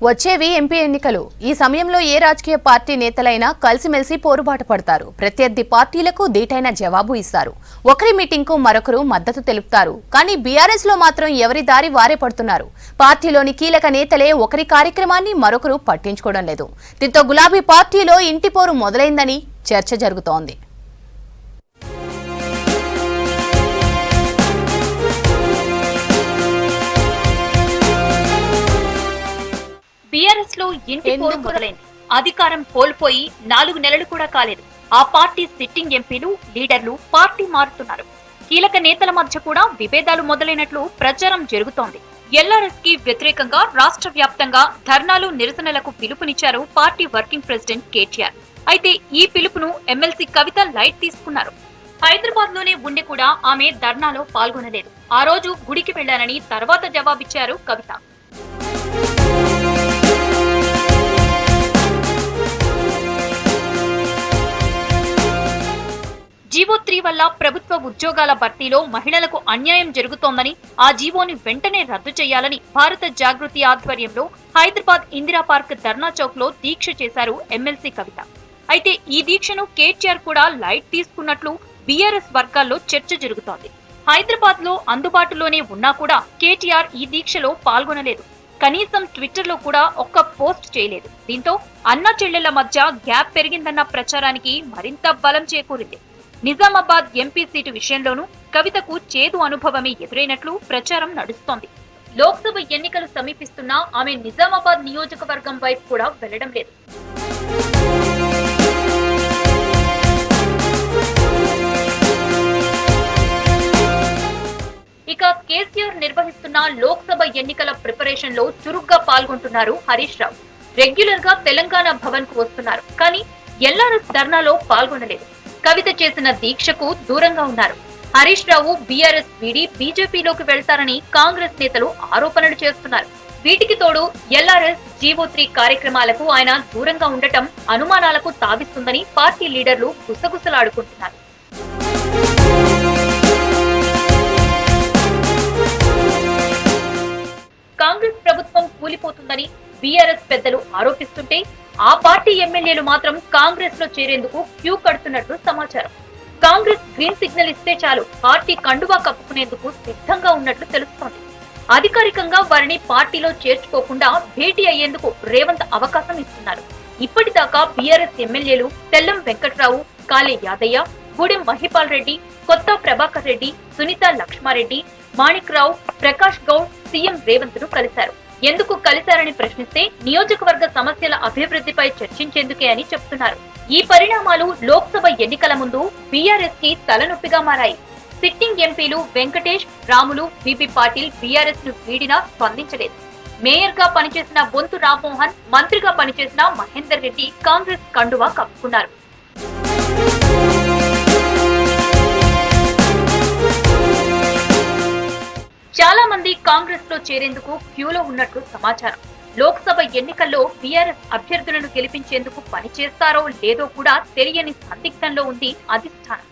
వచ్చేవి ఎంపీ ఎన్నికలు. ఈ సమయంలో ఏ రాజకీయ పార్టీ నేతలైనా కలిసిమెలిసి పోరుబాటు పడతారు. ప్రత్యర్థి పార్టీలకు దీటైన జవాబు ఇస్తారు. ఒకరి మీటింగ్కు మరొకరు మద్దతు తెలుపుతారు. కానీ బీఆర్ఎస్ లో మాత్రం ఎవరి దారి వారే పడుతున్నారు. పార్టీలోని కీలక నేతలే ఒకరి కార్యక్రమాన్ని మరొకరు పట్టించుకోవడం లేదు. దీంతో గులాబీ పార్టీలో ఇంటి పోరు మొదలైందని చర్చ జరుగుతోంది. బీఆర్ఎస్ లో ఇంటి పోరు మొదలైంది. అధికారం కోల్పోయి 4 నెలలు కూడా కాలేదు. ఆ పార్టీ సిట్టింగ్ ఎంపీలు, లీడర్లు పార్టీ మారుతున్నారు. కీలక నేతల మధ్య కూడా విభేదాలు మొదలైనట్లు ప్రచారం జరుగుతోంది. ఎల్ఆర్ఎస్ కి వ్యతిరేకంగా రాష్ట్ర వ్యాప్తంగా ధర్నాలు, నిరసనలకు పిలుపునిచ్చారు పార్టీ వర్కింగ్ ప్రెసిడెంట్ కేటీఆర్. అయితే ఈ పిలుపును ఎమ్మెల్సీ కవిత లైట్ తీసుకున్నారు. హైదరాబాద్ లోనే ఉండి కూడా ఆమె ధర్నాలో పాల్గొనలేదు. ఆ రోజు గుడికి వెళ్లానని తర్వాత జవాబిచ్చారు కవిత. జీవో 3 వల్ల ప్రభుత్వ ఉద్యోగాల భర్తీలో మహిళలకు అన్యాయం జరుగుతోందని, ఆ జీవోని వెంటనే రద్దు చేయాలని భారత జాగృతి ఆధ్వర్యంలో హైదరాబాద్ ఇందిరా పార్క్ ధర్నా చౌక్ లో దీక్ష చేశారు ఎమ్మెల్సీ కవిత. అయితే ఈ దీక్షను కేటీఆర్ కూడా లైట్ తీసుకున్నట్లు బీఆర్ఎస్ వర్గాల్లో చర్చ జరుగుతోంది. హైదరాబాద్ లో అందుబాటులోనే ఉన్నా కూడా కేటీఆర్ ఈ దీక్షలో పాల్గొనలేదు. కనీసం ట్విట్టర్ లో కూడా ఒక్క పోస్ట్ చేయలేదు. దీంతో అన్నా చెల్లెళ్ల మధ్య గ్యాప్ పెరిగిందన్న ప్రచారానికి మరింత బలం చేకూరింది. నిజామాబాద్ ఎంపీ సీటు విషయంలోనూ కవితకు చేదు అనుభవమే ఎదురైనట్లు ప్రచారం నడుస్తోంది. లోక్సభ ఎన్నికలు సమీపిస్తున్నా ఆమె నిజామాబాద్ నియోజకవర్గం వైపు కూడా వెళ్లడం లేదు. ఇక కేసీఆర్ నిర్వహిస్తున్న లోక్సభ ఎన్నికల ప్రిపరేషన్ లో చురుగ్గా పాల్గొంటున్నారు హరీష్ రావు. రెగ్యులర్ గా తెలంగాణ భవన్ కు వస్తున్నారు. కానీ ఎల్ఆర్ఎస్ ధర్నాలో పాల్గొనలేదు. కవిత చేసిన దీక్షకు దూరంగా ఉన్నారు. హరీష్ రావు బీఆర్ఎస్ వీడి బీజేపీలోకి వెళ్తారని కాంగ్రెస్ నేతలు ఆరోపణలు చేస్తున్నారు. వీటికి తోడు ఎల్ఆర్ఎస్ జీవో 3 కార్యక్రమాలకు ఆయన దూరంగా ఉండటం అనుమానాలకు తావిస్తుందని పార్టీ లీడర్లు గుసగుసలాడుకుంటున్నారు. కాంగ్రెస్ ప్రభుత్వం కూలిపోతుందని బీఆర్ఎస్ పెద్దలు ఆరోపిస్తుంటే ఆ పార్టీ ఎమ్మెల్యేలు మాత్రం కాంగ్రెస్ లో చేరేందుకు క్యూ కడుతున్నట్లు సమాచారం. కాంగ్రెస్ గ్రీన్ సిగ్నల్ ఇస్తే చాలు పార్టీ కండువా కప్పుకునేందుకు సిద్ధంగా ఉన్నట్లు తెలుస్తోంది. అధికారికంగా వారిని పార్టీలో చేర్చుకోకుండా భేటీ అయ్యేందుకు రేవంత్ అవకాశం ఇస్తున్నారు. ఇప్పటిదాకా బీఆర్ఎస్ ఎమ్మెల్యేలు తెల్లం వెంకట్రావు, కాళే యాదయ్య, గూడెం మహిపాల్ రెడ్డి, కొత్త ప్రభాకర్ రెడ్డి, సునీత లక్ష్మారెడ్డి, మాణిక్ రావు, ప్రకాష్ గౌడ్ సీఎం రేవంత్ ను కలిశారు. ఎందుకు కలిశారని ప్రశ్నిస్తే నియోజకవర్గ సమస్యల అభివృద్ధిపై చర్చించేందుకే అని చెప్తున్నారు. ఈ పరిణామాలు లోక్సభ ఎన్నికల ముందు బీఆర్ఎస్ కి తలనొప్పిగా మారాయి. సిట్టింగ్ ఎంపీలు వెంకటేష్, రాములు, బీబీ పాటిల్ బీఆర్ఎస్ ను వీడినా స్పందించలేదు. మేయర్ గా పనిచేసిన బొంతు రామ్మోహన్, మంత్రిగా పనిచేసిన మహేందర్ రెడ్డి కాంగ్రెస్ కండువా కప్పుకున్నారు. చాలా మంది కాంగ్రెస్ లో చేరేందుకు క్యూలో ఉన్నట్లు సమాచారం. లోక్సభ ఎన్నికల్లో బీఆర్ఎస్ అభ్యర్థులను గెలిపించేందుకు పనిచేస్తారో లేదో కూడా తెలియని సందిగ్ధంలో ఉంది అధిష్టానం.